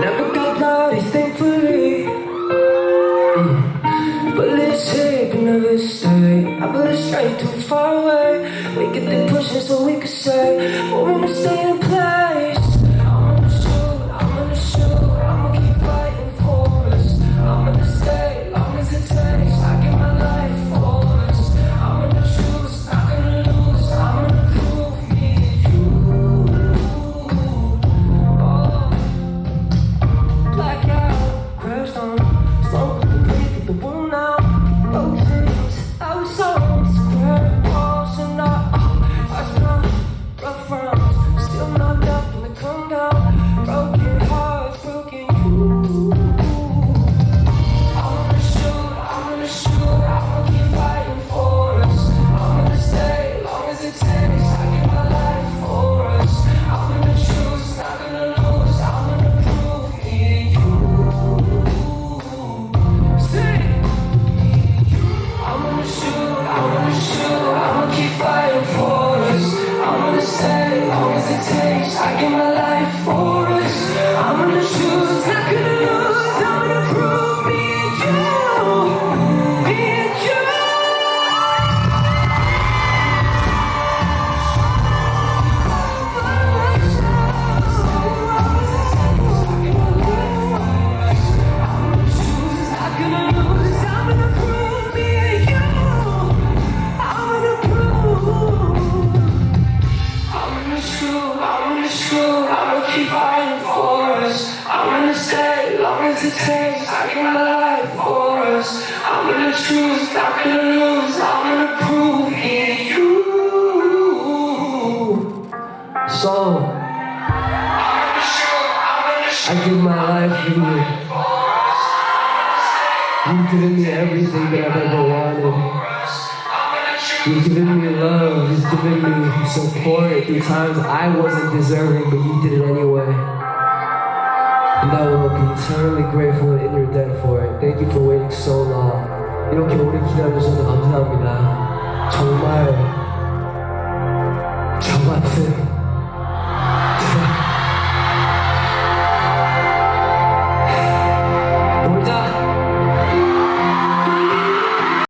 Never got bloody, thankfully. But let's hit, but never stay. I blew straight too far away. We get the pushing so we could say, we're gonna stay in place. I'm gonna shoot, I'ma keep fighting for us. I'm gonna stay, long as it takes. I give my life for us. I'm gonna choose, not gonna lose. I'm gonna prove me and you. Oh. Blackout, crashed on, smoke with the breathe with the wound out. Oceans, our songs, square walls and all. Eyes blind, rough rounds, still knocked out when they come down. Broken hearts, broken you. I'm gonna shoot, I'ma keep fighting for us. I'm gonna stay, long as it takes. I give my life for us. I'm gonna choose, not gonna lose. I'm gonna prove me and you. Sing. I'm gonna shoot, I'ma keep fighting for us. I'm gonna stay, long as it takes. I give my life for us. I'm gonna choose, not gonna lose. I'm gonna prove me and you, me and you. Not gonna lose. I'm gonna prove me and you. I'm gonna shoot, I'ma keep fighting for us. I'm gonna stay, long as it takes. I give my life for us. I'm gonna choose, not gonna lose. I'm gonna prove me and you. So, I give my life for you. You've given me everything that I've ever wanted. You've given me love, you've given me support through times I wasn't deserving, but you did it anyway. And I will be eternally grateful and in your debt for it. Thank you for waiting so long. 이렇게 오래 기다려주셔서 감사합니다. 정말 저 같은